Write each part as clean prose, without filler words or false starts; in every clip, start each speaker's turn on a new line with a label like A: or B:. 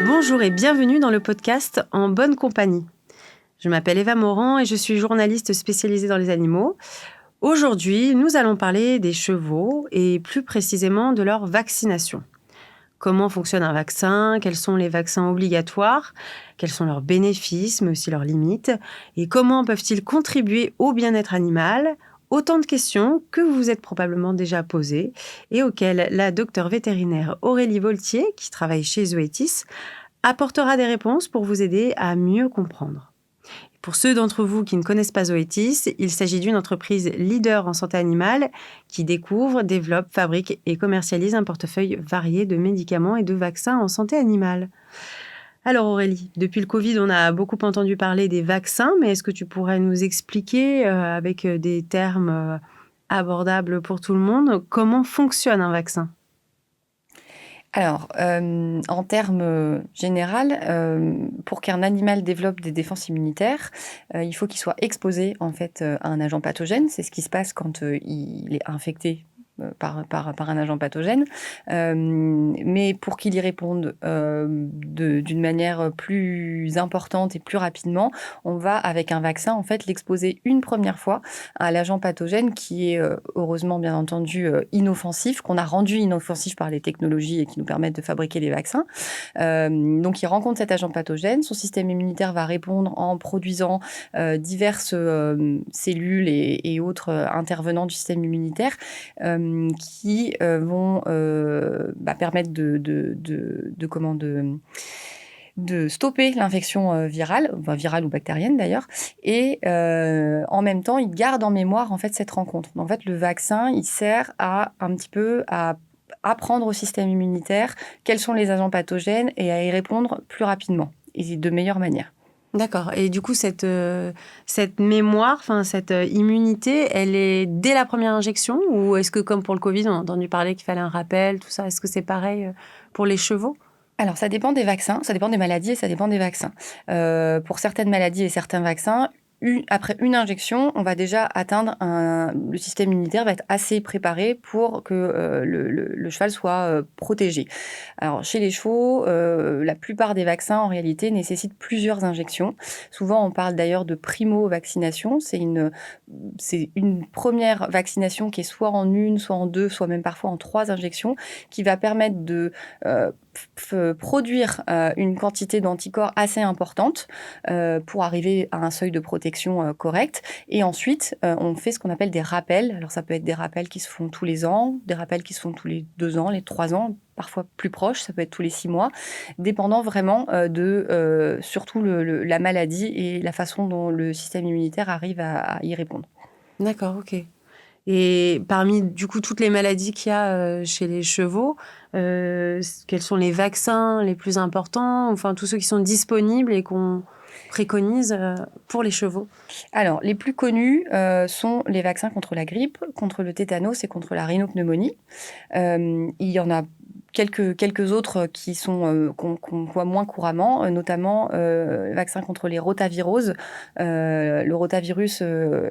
A: Bonjour et bienvenue dans le podcast En bonne compagnie. Je m'appelle Eva Morand et je suis journaliste spécialisée dans les animaux. Aujourd'hui, nous allons parler des chevaux et plus précisément de leur vaccination. Comment fonctionne un vaccin? Quels sont les vaccins obligatoires? Quels sont leurs bénéfices, mais aussi leurs limites? Et comment peuvent-ils contribuer au bien-être animal? Autant de questions que vous vous êtes probablement déjà posées et auxquelles la docteure vétérinaire Aurélie Voltier, qui travaille chez Zoetis, apportera des réponses pour vous aider à mieux comprendre. Pour ceux d'entre vous qui ne connaissent pas Zoetis, il s'agit d'une entreprise leader en santé animale qui découvre, développe, fabrique et commercialise un portefeuille varié de médicaments et de vaccins en santé animale. Alors Aurélie, depuis le Covid, on a beaucoup entendu parler des vaccins, mais est-ce que tu pourrais nous expliquer, avec des termes abordables pour tout le monde, comment fonctionne un vaccin ?
B: Alors, en termes général, pour qu'un animal développe des défenses immunitaires, il faut qu'il soit exposé en fait à un agent pathogène. C'est ce qui se passe quand il est infecté par un agent pathogène. Mais pour qu'il y réponde d'une manière plus importante et plus rapidement, on va, avec un vaccin, en fait, l'exposer une première fois à l'agent pathogène qui est heureusement, bien entendu, inoffensif, qu'on a rendu inoffensif par les technologies et qui nous permettent de fabriquer les vaccins. Donc, il rencontre cet agent pathogène. Son système immunitaire va répondre en produisant diverses cellules et autres intervenants du système immunitaire qui vont permettre de stopper l'infection virale ou bactérienne d'ailleurs, et en même temps, il garde en mémoire en fait cette rencontre. En fait, le vaccin, il sert à un petit peu à apprendre au système immunitaire quels sont les agents pathogènes et à y répondre plus rapidement et de meilleure manière.
A: D'accord. Et du coup, cette mémoire, cette immunité, elle est dès la première injection ou est-ce que, comme pour le Covid, on a entendu parler qu'il fallait un rappel, tout ça, est-ce que c'est pareil pour les chevaux ?
B: Alors, ça dépend des vaccins, ça dépend des maladies et ça dépend des vaccins. Pour certaines maladies et certains vaccins, après une injection, on va déjà atteindre le système immunitaire va être assez préparé pour que le cheval soit protégé. Alors, chez les chevaux, la plupart des vaccins, en réalité, nécessitent plusieurs injections. Souvent, on parle d'ailleurs de primo-vaccination. C'est une première vaccination qui est soit en une, soit en deux, soit même parfois en 3 injections, qui va permettre de produire une quantité d'anticorps assez importante pour arriver à un seuil de protection correct. Et ensuite, on fait ce qu'on appelle des rappels. Alors, ça peut être des rappels qui se font tous les ans, des rappels qui se font tous les 2 ans, les 3 ans, parfois plus proches, ça peut être tous les 6 mois, dépendant vraiment de surtout la maladie et la façon dont le système immunitaire arrive à y répondre.
A: D'accord, ok. Et parmi, du coup, toutes les maladies qu'il y a chez les chevaux, quels sont les vaccins les plus importants, enfin, tous ceux qui sont disponibles et qu'on préconise pour les chevaux?
B: Alors, les plus connus sont les vaccins contre la grippe, contre le tétanos et contre la rhinopneumonie. Il y en a quelques autres qui sont qu'on voit moins couramment, notamment le vaccin contre les rotaviroses. Le rotavirus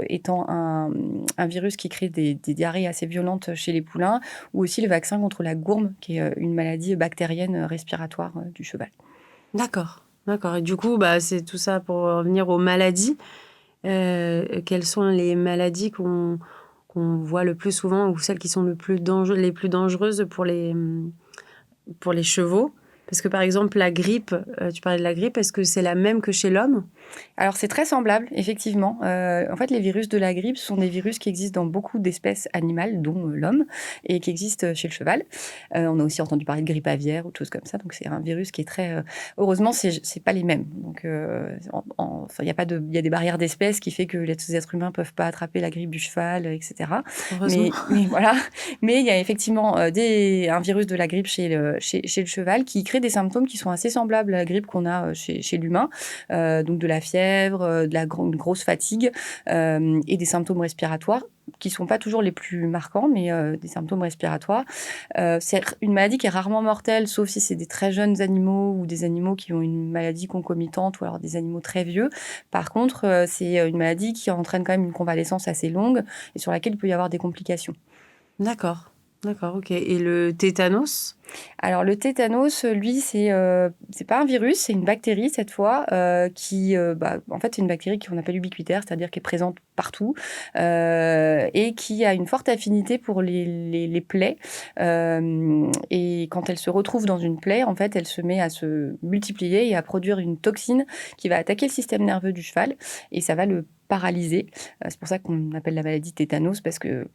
B: étant un virus qui crée des diarrhées assez violentes chez les poulains, ou aussi le vaccin contre la gourme, qui est une maladie bactérienne respiratoire du cheval.
A: D'accord, d'accord. Et du coup, c'est tout ça pour revenir aux maladies. Quelles sont les maladies qu'on voit le plus souvent ou celles qui sont les plus dangereuses pour les chevaux? Parce que, par exemple, la grippe, tu parlais de la grippe, est-ce que c'est la même que chez l'homme?
B: Alors, c'est très semblable, effectivement. En fait, les virus de la grippe sont des virus qui existent dans beaucoup d'espèces animales, dont l'homme, et qui existent chez le cheval. On a aussi entendu parler de grippe aviaire ou de choses comme ça. Donc, c'est un virus qui est très... Heureusement, c'est pas les mêmes. Donc, il y a des barrières d'espèces qui fait que les êtres humains peuvent pas attraper la grippe du cheval, etc.
A: Heureusement.
B: Mais voilà. Mais il y a effectivement un virus de la grippe chez le cheval qui crée des symptômes qui sont assez semblables à la grippe qu'on a chez l'humain. Donc, de la fièvre, une grosse fatigue et des symptômes respiratoires qui ne sont pas toujours les plus marquants, mais des symptômes respiratoires. C'est une maladie qui est rarement mortelle, sauf si c'est des très jeunes animaux ou des animaux qui ont une maladie concomitante ou alors des animaux très vieux. Par contre, c'est une maladie qui entraîne quand même une convalescence assez longue et sur laquelle il peut y avoir des complications.
A: D'accord. D'accord, ok. Et le tétanos?
B: Alors le tétanos, lui, c'est pas un virus, c'est une bactérie cette fois, qui, en fait, c'est une bactérie qu'on appelle ubiquitaire, c'est-à-dire qui est présente partout, et qui a une forte affinité pour les plaies. Et quand elle se retrouve dans une plaie, en fait, elle se met à se multiplier et à produire une toxine qui va attaquer le système nerveux du cheval et ça va le paralyser. C'est pour ça qu'on appelle la maladie tétanos, parce que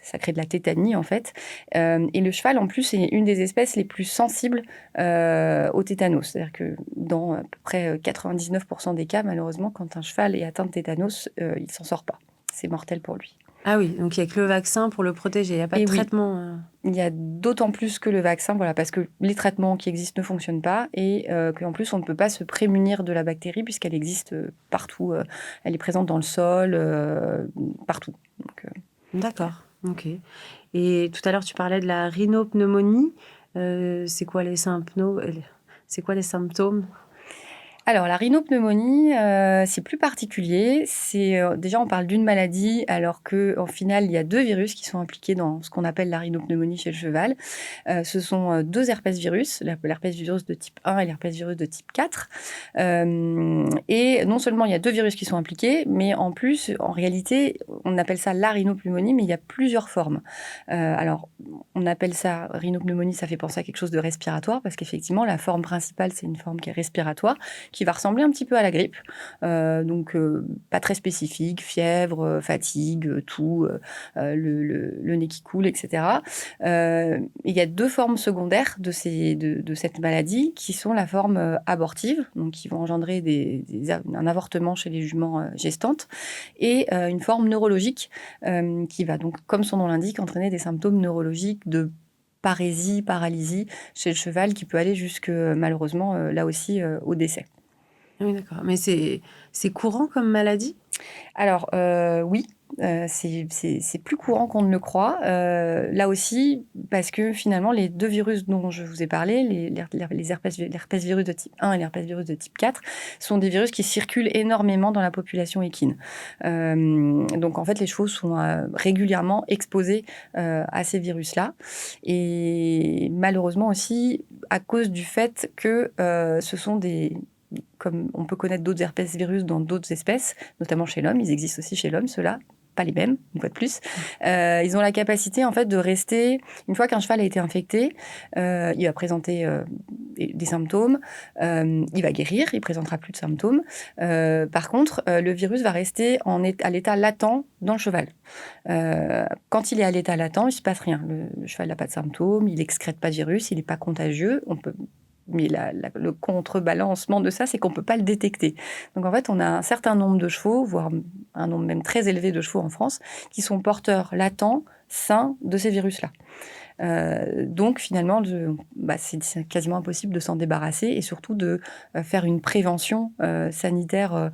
B: ça crée de la tétanie, en fait. Et le cheval, en plus, est une des espèces les plus sensibles au tétanos. C'est-à-dire que dans à peu près 99% des cas, malheureusement, quand un cheval est atteint de tétanos, il ne s'en sort pas. C'est mortel pour lui.
A: Ah oui, donc il n'y a que le vaccin pour le protéger, il n'y a pas de
B: Et oui,
A: traitement.
B: il y a d'autant plus que le vaccin, voilà, parce que les traitements qui existent ne fonctionnent pas et qu'en plus, on ne peut pas se prémunir de la bactérie puisqu'elle existe partout. Elle est présente dans le sol, partout. Donc,
A: D'accord, ok. Et tout à l'heure, tu parlais de la rhinopneumonie. C'est quoi les symptômes? C'est quoi les symptômes?
B: Alors, la rhinopneumonie, c'est plus particulier. Déjà, on parle d'une maladie, alors qu'en final, il y a 2 virus qui sont impliqués dans ce qu'on appelle la rhinopneumonie chez le cheval. Ce sont 2 herpesvirus, l'herpesvirus de type 1 et l'herpesvirus de type 4. Et non seulement il y a 2 virus qui sont impliqués, mais en plus, en réalité, on appelle ça la rhinopneumonie, mais il y a plusieurs formes. Alors, on appelle ça rhinopneumonie, ça fait penser à quelque chose de respiratoire, parce qu'effectivement, la forme principale, c'est une forme qui est respiratoire, qui va ressembler un petit peu à la grippe. Donc, pas très spécifique, fièvre, fatigue, toux, le nez qui coule, etc. Il y a 2 formes secondaires de cette maladie qui sont la forme abortive, donc qui vont engendrer un avortement chez les juments gestantes, et une forme neurologique qui va donc, comme son nom l'indique, entraîner des symptômes neurologiques de parésie, paralysie chez le cheval qui peut aller jusque, malheureusement, là aussi, au décès.
A: Ah oui, d'accord. Mais c'est courant comme maladie?
B: Alors, oui, c'est plus courant qu'on ne le croit. Là aussi, parce que finalement, les 2 virus dont je vous ai parlé, l'herpesvirus de type 1 et l'herpesvirus de type 4, sont des virus qui circulent énormément dans la population équine. Donc, en fait, les chevaux sont régulièrement exposés à ces virus-là. Et malheureusement aussi, à cause du fait que ce sont comme on peut connaître d'autres herpesvirus dans d'autres espèces, notamment chez l'homme, ils existent aussi chez l'homme, ceux-là, pas les mêmes, une fois de plus. Ils ont la capacité, en fait, de rester, une fois qu'un cheval a été infecté, il va présenter des symptômes, il va guérir, il présentera plus de symptômes. Par contre, le virus va rester à l'état latent dans le cheval. Quand il est à l'état latent, il ne se passe rien. Le cheval n'a pas de symptômes, il n'excrète pas de virus, il n'est pas contagieux. Mais le contrebalancement de ça, c'est qu'on ne peut pas le détecter. Donc, en fait, on a un certain nombre de chevaux, voire un nombre même très élevé de chevaux en France, qui sont porteurs latents, sains de ces virus-là. Donc, finalement, c'est quasiment impossible de s'en débarrasser et surtout de faire une prévention sanitaire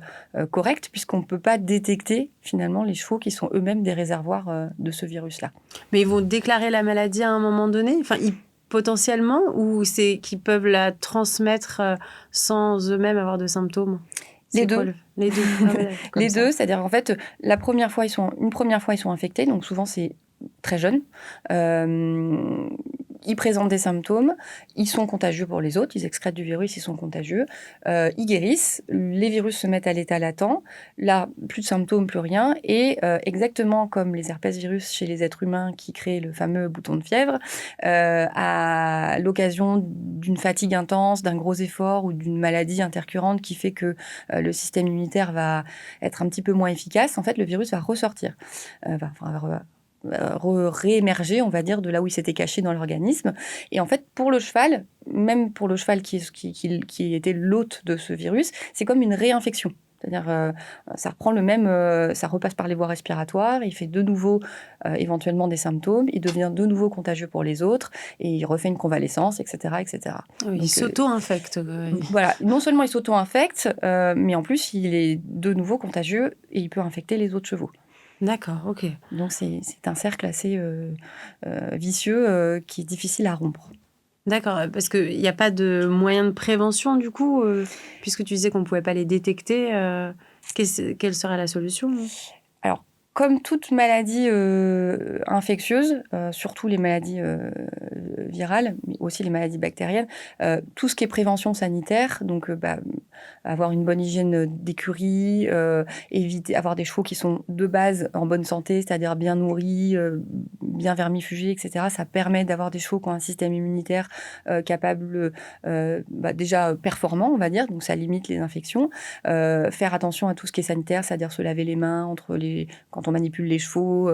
B: correcte, puisqu'on ne peut pas détecter, finalement, les chevaux qui sont eux-mêmes des réservoirs de ce virus-là.
A: Mais ils vont déclarer la maladie à un moment donné? Enfin, potentiellement, ou c'est qu'ils peuvent la transmettre sans eux-mêmes avoir de symptômes?
B: Les deux.
A: Les deux. Ah ouais,
B: les deux, c'est-à-dire qu'en fait, une première fois, ils sont infectés, donc souvent c'est très jeune. Ils présentent des symptômes, ils sont contagieux pour les autres, ils excrètent du virus, ils sont contagieux, ils guérissent, les virus se mettent à l'état latent, là, plus de symptômes, plus rien, et exactement comme les herpesvirus chez les êtres humains qui créent le fameux bouton de fièvre, à l'occasion d'une fatigue intense, d'un gros effort ou d'une maladie intercurrente qui fait que le système immunitaire va être un petit peu moins efficace, en fait, le virus va ressortir, réémerger, on va dire, de là où il s'était caché dans l'organisme. Et en fait, pour le cheval, même pour le cheval qui était l'hôte de ce virus, c'est comme une réinfection. C'est-à-dire, ça reprend ça repasse par les voies respiratoires, il fait de nouveau éventuellement des symptômes, il devient de nouveau contagieux pour les autres, et il refait une convalescence, etc. etc.
A: Oui, il s'auto-infecte.
B: Voilà, non seulement il s'auto-infecte, mais en plus, il est de nouveau contagieux et il peut infecter les autres chevaux.
A: D'accord, ok.
B: Donc, c'est un cercle assez vicieux qui est difficile à rompre.
A: D'accord, parce qu'il n'y a pas de moyen de prévention, du coup, puisque tu disais qu'on ne pouvait pas les détecter. Quelle serait la solution?
B: Alors, Comme toute maladie infectieuse, surtout les maladies virales, mais aussi les maladies bactériennes, tout ce qui est prévention sanitaire, donc avoir une bonne hygiène d'écurie, éviter avoir des chevaux qui sont de base en bonne santé, c'est-à-dire bien nourris, bien vermifugés, etc. Ça permet d'avoir des chevaux qui ont un système immunitaire capable, déjà performant, on va dire, donc ça limite les infections. Faire attention à tout ce qui est sanitaire, c'est-à-dire se laver les mains quand on manipule les chevaux,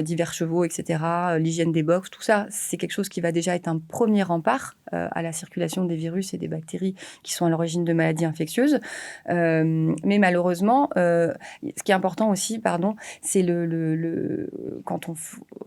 B: divers chevaux, etc. L'hygiène des box, tout ça, c'est quelque chose qui va déjà être un premier rempart à la circulation des virus et des bactéries qui sont à l'origine de maladies infectieuses. Mais malheureusement, ce qui est important aussi, c'est quand on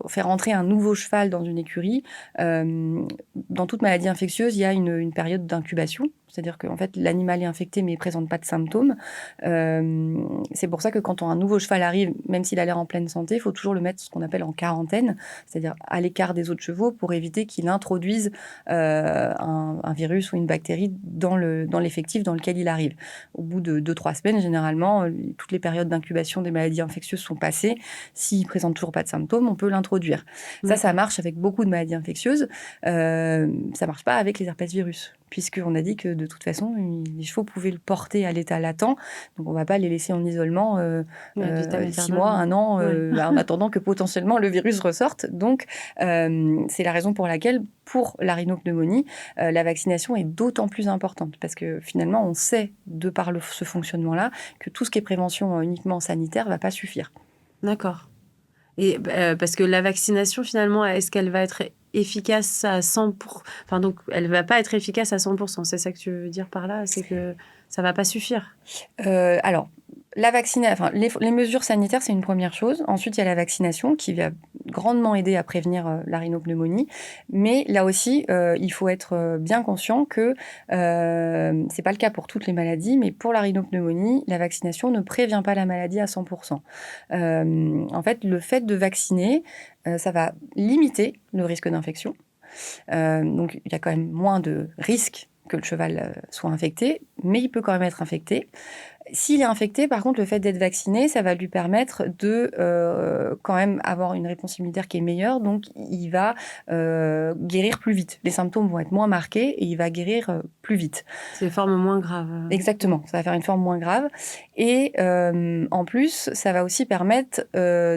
B: fait rentrer un nouveau cheval dans une écurie, dans toute maladie infectieuse, il y a une période d'incubation. C'est-à-dire qu'en fait, l'animal est infecté mais ne présente pas de symptômes. C'est pour ça que quand un nouveau cheval arrive, même s'il a l'air en pleine santé, il faut toujours le mettre ce qu'on appelle en quarantaine, c'est-à-dire à l'écart des autres chevaux pour éviter qu'il introduise un virus ou une bactérie dans l'effectif dans lequel il arrive. Au bout de 2-3 semaines, généralement, toutes les périodes d'incubation des maladies infectieuses sont passées. S'il ne présente toujours pas de symptômes, on peut l'introduire. Ça marche avec beaucoup de maladies infectieuses. Ça ne marche pas avec les herpesvirus, puisqu'on a dit que de toute façon, les chevaux pouvaient le porter à l'état latent. Donc, on ne va pas les laisser en isolement 6 mois, 1 an, en attendant que potentiellement le virus ressorte. Donc, c'est la raison pour laquelle, pour la rhinopneumonie, la vaccination est d'autant plus importante. Parce que finalement, on sait, de par ce fonctionnement-là, que tout ce qui est prévention uniquement sanitaire ne va pas suffire.
A: D'accord. Et parce que la vaccination, finalement, est-ce qu'elle va être efficace à 100%? Enfin, donc, elle ne va pas être efficace à 100%. C'est ça que tu veux dire par là? C'est que ça ne va pas suffire?
B: Alors, les mesures sanitaires, c'est une première chose. Ensuite, il y a la vaccination qui va grandement aider à prévenir la rhinopneumonie. Mais là aussi, il faut être bien conscient que c'est pas le cas pour toutes les maladies, mais pour la rhinopneumonie, la vaccination ne prévient pas la maladie à 100%. En fait, le fait de vacciner, ça va limiter le risque d'infection. Donc, il y a quand même moins de risques que le cheval soit infecté, mais il peut quand même être infecté. S'il est infecté, par contre, le fait d'être vacciné, ça va lui permettre de quand même avoir une réponse immunitaire qui est meilleure. Donc, il va guérir plus vite. Les symptômes vont être moins marqués et il va guérir plus vite.
A: C'est une forme moins grave.
B: Exactement, ça va faire une forme moins grave. Et en plus, ça va aussi permettre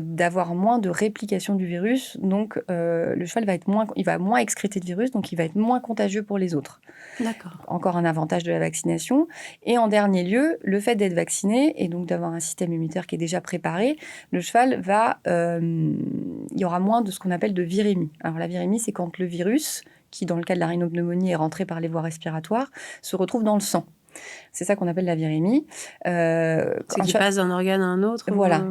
B: d'avoir moins de réplication du virus. Donc, le cheval va moins excréter de virus, donc il va être moins contagieux pour les autres.
A: D'accord.
B: Encore un avantage de la vaccination. Et en dernier lieu, le fait d'être vacciné et donc d'avoir un système immunitaire qui est déjà préparé, le cheval il y aura moins de ce qu'on appelle de virémie. Alors la virémie, c'est quand le virus, qui dans le cas de la rhinopneumonie est rentré par les voies respiratoires, se retrouve dans le sang. C'est ça qu'on appelle la virémie.
A: C'est qui passe d'un organe à un autre.
B: Voilà.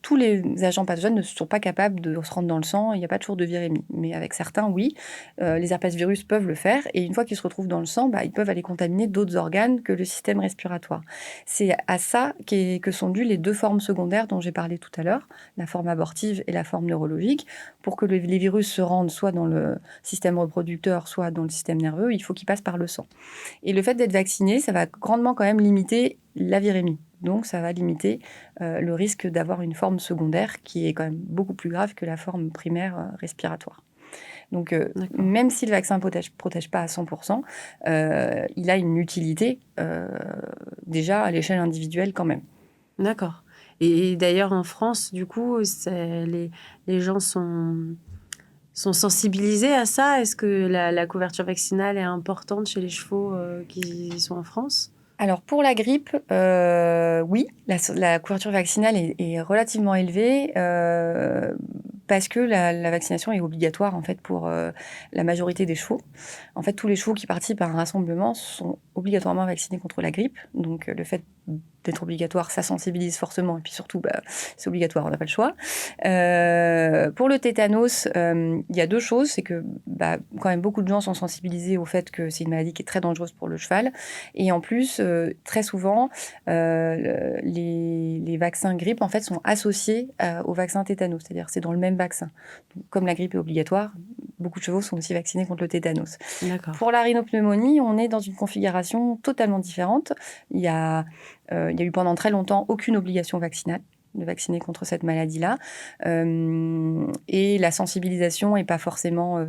B: Tous les agents pathogènes ne sont pas capables de se rendre dans le sang. Il n'y a pas toujours de virémie. Mais avec certains, oui. Les herpesvirus peuvent le faire. Et une fois qu'ils se retrouvent dans le sang, ils peuvent aller contaminer d'autres organes que le système respiratoire. C'est à ça que sont dues les 2 formes secondaires dont j'ai parlé tout à l'heure, la forme abortive et la forme neurologique. Pour que les virus se rendent soit dans le système reproducteur, soit dans le système nerveux, il faut qu'ils passent par le sang. Et le fait d'être vacciné, ça va grandement quand même limiter la virémie. Donc, ça va limiter le risque d'avoir une forme secondaire qui est quand même beaucoup plus grave que la forme primaire respiratoire. Donc, même si le vaccin ne protège pas à 100%, il a une utilité déjà à l'échelle individuelle quand même.
A: D'accord. Et d'ailleurs, en France, du coup, les gens sont sensibilisés à ça? Est-ce que la couverture vaccinale est importante chez les chevaux qui sont en France?
B: Alors, pour la grippe, oui, la couverture vaccinale est relativement élevée parce que la vaccination est obligatoire en fait pour la majorité des chevaux. En fait, tous les chevaux qui participent à un rassemblement sont obligatoirement vaccinés contre la grippe. Donc, le fait d'être obligatoire, ça sensibilise forcément. Et puis surtout, c'est obligatoire, on n'a pas le choix. Pour le tétanos, il y a 2 choses. C'est que quand même beaucoup de gens sont sensibilisés au fait que c'est une maladie qui est très dangereuse pour le cheval. Et en plus, très souvent, les vaccins grippe en fait, sont associés au vaccin tétanos. C'est-à-dire c'est dans le même vaccin. Donc, comme la grippe est obligatoire, beaucoup de chevaux sont aussi vaccinés contre le tétanos.
A: D'accord.
B: Pour la rhinopneumonie, on est dans une configuration totalement différente. Il y a eu pendant très longtemps aucune obligation vaccinale. de vacciner contre cette maladie-là. Et la sensibilisation n'est pas forcément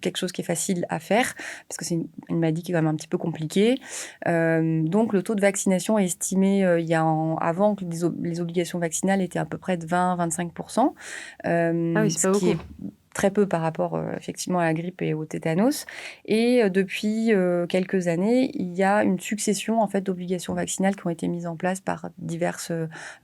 B: quelque chose qui est facile à faire, parce que c'est une maladie qui est quand même un petit peu compliquée. Donc, le taux de vaccination est estimé avant que les obligations vaccinales étaient à peu près de 20-25%.
A: Ah oui, c'est pas
B: ce qui
A: beaucoup.
B: est très peu par rapport effectivement à la grippe et au tétanos. Et depuis quelques années, il y a une succession en fait d'obligations vaccinales qui ont été mises en place par diverses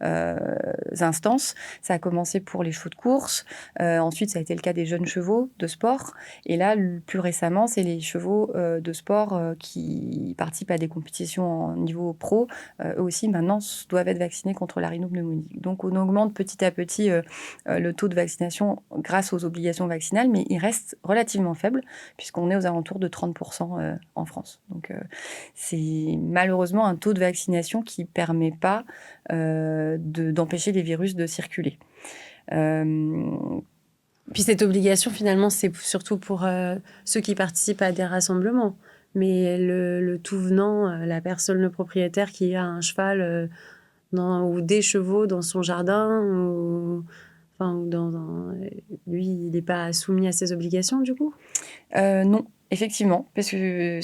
B: instances. Ça a commencé pour les chevaux de course, ensuite ça a été le cas des jeunes chevaux de sport, et là plus récemment c'est les chevaux de sport qui participent à des compétitions en niveau pro, eux aussi maintenant doivent être vaccinés contre la rhinopneumonie. Donc on augmente petit à petit le taux de vaccination grâce aux obligations vaccinales, mais il reste relativement faible, puisqu'on est aux alentours de 30% en France. Donc, c'est malheureusement un taux de vaccination qui ne permet pas d'empêcher les virus de circuler.
A: Puis cette obligation, finalement, c'est surtout pour ceux qui participent à des rassemblements. Mais le tout venant, la personne, le propriétaire qui a un cheval ou des chevaux dans son jardin, lui, il n'est pas soumis à ces obligations, du coup?
B: Non, effectivement, parce que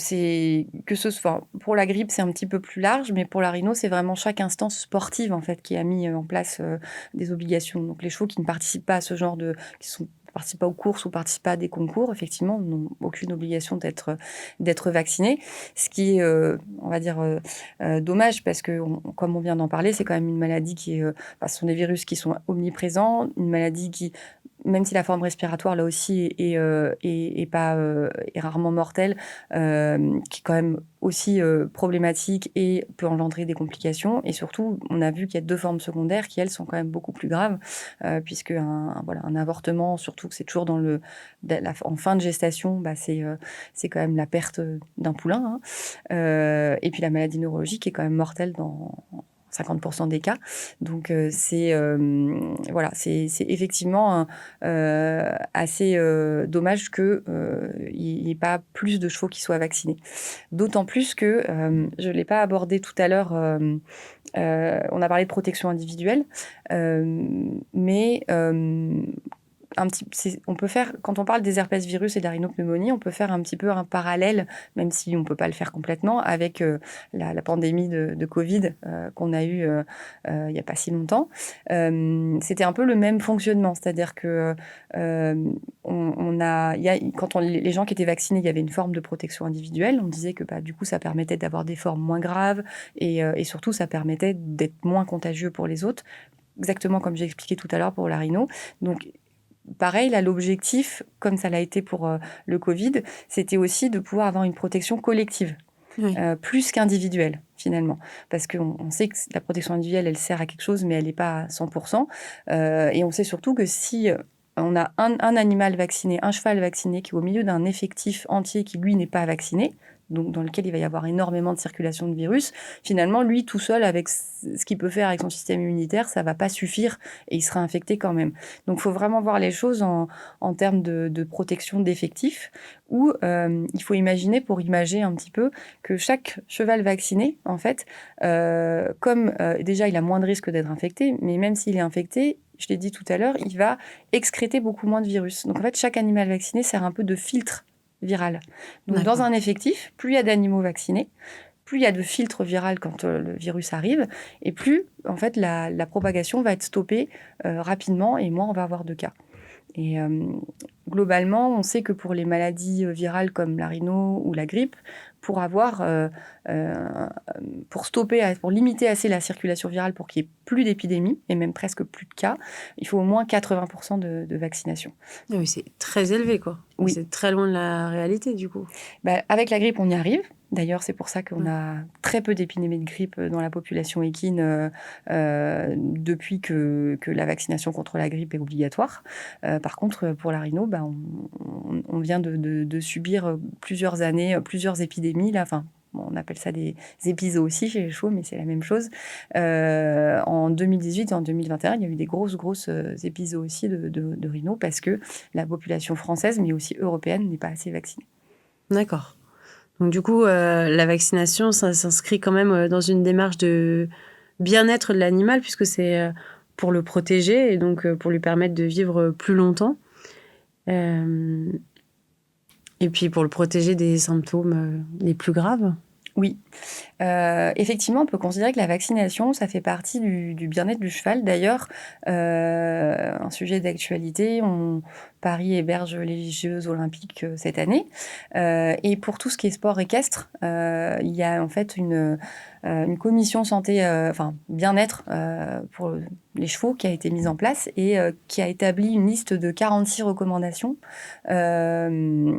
B: pour la grippe, c'est un petit peu plus large, mais pour la rhino, c'est vraiment chaque instance sportive en fait qui a mis en place des obligations. Donc les chevaux qui ne participent pas à ce genre participent pas aux courses ou participent pas à des concours, effectivement, n'ont aucune obligation d'être vaccinés. Ce qui est, on va dire, dommage, parce que, comme on vient d'en parler, c'est quand même une maladie ce sont des virus qui sont omniprésents, une maladie qui, même si la forme respiratoire, là aussi, est rarement mortelle, qui est quand même aussi problématique et peut engendrer des complications. Et surtout, on a vu qu'il y a 2 formes secondaires qui, elles, sont quand même beaucoup plus graves, puisque un avortement, surtout que c'est toujours en fin de gestation, c'est quand même la perte d'un poulain. Et puis la maladie neurologique est quand même mortelle dans 50% des cas. Donc, c'est effectivement assez dommage qu'il n'y ait pas plus de chevaux qui soient vaccinés. D'autant plus que, je ne l'ai pas abordé tout à l'heure, on a parlé de protection individuelle, mais on peut faire, quand on parle des herpès virus et de la rhinopneumonie, on peut faire un petit peu un parallèle, même si on ne peut pas le faire complètement, avec la pandémie de Covid qu'on a eue il n'y a pas si longtemps. C'était un peu le même fonctionnement, c'est-à-dire que les gens qui étaient vaccinés, il y avait une forme de protection individuelle. On disait que du coup, ça permettait d'avoir des formes moins graves et surtout, ça permettait d'être moins contagieux pour les autres, exactement comme j'ai expliqué tout à l'heure pour la rhino. Donc, pareil, là, l'objectif, comme ça l'a été pour le Covid, c'était aussi de pouvoir avoir une protection collective,
A: Oui.
B: plus qu'individuelle, finalement. Parce qu'on sait que la protection individuelle, elle sert à quelque chose, mais elle n'est pas à 100%. Et on sait surtout que si on a un animal vacciné, un cheval vacciné, qui est au milieu d'un effectif entier qui, lui, n'est pas vacciné, donc dans lequel il va y avoir énormément de circulation de virus, finalement, lui, tout seul, avec ce qu'il peut faire avec son système immunitaire, ça ne va pas suffire et il sera infecté quand même. Donc, il faut vraiment voir les choses en termes de protection d'effectifs, où il faut imaginer, pour imager un petit peu, que chaque cheval vacciné, en fait, déjà, il a moins de risques d'être infecté, mais même s'il est infecté, je l'ai dit tout à l'heure, il va excréter beaucoup moins de virus. Donc, en fait, chaque animal vacciné sert un peu de filtre viral. Donc, dans un effectif, plus il y a d'animaux vaccinés, plus il y a de filtre viral quand le virus arrive, et plus, en fait, la propagation va être stoppée rapidement, et moins on va avoir de cas. Et globalement, on sait que pour les maladies virales comme la rhino ou la grippe, pour limiter assez la circulation virale pour qu'il n'y ait plus d'épidémie, et même presque plus de cas, il faut au moins 80% de vaccination.
A: Oui, c'est très élevé, quoi.
B: Oui.
A: C'est très loin de la réalité, du coup.
B: Avec la grippe, on y arrive. D'ailleurs, c'est pour ça qu'on a très peu d'épidémies de grippe dans la population équine depuis que la vaccination contre la grippe est obligatoire. Par contre, pour la rhino, on vient de subir plusieurs années, plusieurs épidémies. Là, on appelle ça des épizooties aussi chez les chevaux, mais c'est la même chose. En 2018 et en 2021, il y a eu des grosses épizooties aussi de rhino, parce que la population française, mais aussi européenne, n'est pas assez vaccinée.
A: D'accord. Donc, du coup, la vaccination, ça s'inscrit quand même dans une démarche de bien-être de l'animal, puisque c'est pour le protéger et donc pour lui permettre de vivre plus longtemps. Et puis pour le protéger des symptômes les plus graves.
B: Oui, effectivement, on peut considérer que la vaccination, ça fait partie du bien-être du cheval. D'ailleurs, un sujet d'actualité, Paris héberge les Jeux olympiques cette année. Et pour tout ce qui est sport équestre, il y a en fait une commission santé, bien-être pour les chevaux qui a été mise en place et qui a établi une liste de 46 recommandations, dont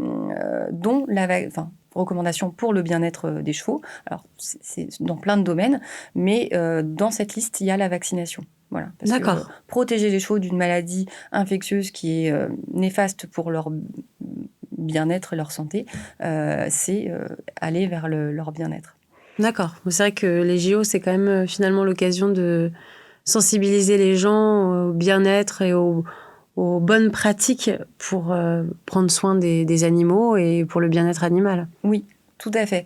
B: recommandations pour le bien-être des chevaux. Alors, c'est dans plein de domaines, mais dans cette liste, il y a la vaccination. Voilà, parce
A: D'accord.
B: que protéger les chevaux d'une maladie infectieuse qui est néfaste pour leur bien-être et leur santé, c'est aller vers leur bien-être.
A: D'accord. C'est vrai que les JO, c'est quand même finalement l'occasion de sensibiliser les gens au bien-être et aux bonnes pratiques pour prendre soin des animaux et pour le bien-être animal.
B: Oui, tout à fait.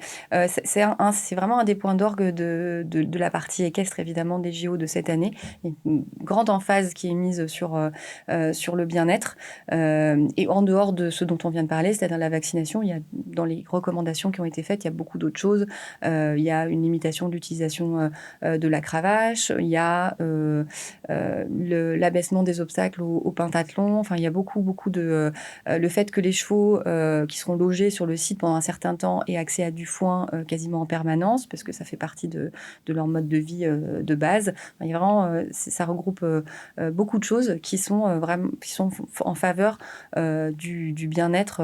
B: C'est vraiment un des points d'orgue de la partie équestre, évidemment, des JO de cette année. Il y a une grande emphase qui est mise sur le bien-être. Et en dehors de ce dont on vient de parler, c'est-à-dire la vaccination, il y a, dans les recommandations qui ont été faites, il y a beaucoup d'autres choses. Il y a une limitation de l'utilisation de la cravache, il y a l'abaissement des obstacles au pentathlon. Enfin, il y a beaucoup de... le fait que les chevaux qui seront logés sur le site pendant un certain temps aient accès à du foin quasiment en permanence, parce que ça fait partie de leur mode de vie de base. Il y a vraiment, ça regroupe beaucoup de choses qui sont en faveur du bien-être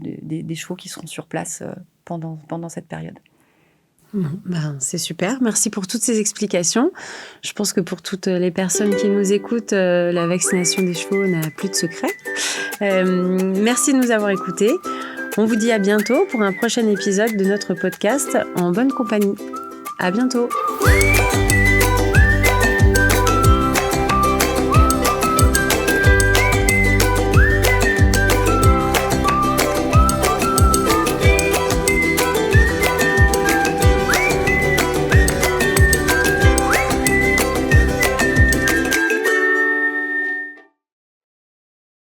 B: des chevaux qui seront sur place pendant cette période.
A: C'est super. Merci pour toutes ces explications. Je pense que pour toutes les personnes qui nous écoutent, la vaccination des chevaux n'a plus de secret. Merci de nous avoir écoutés. On vous dit à bientôt pour un prochain épisode de notre podcast En bonne compagnie. À bientôt.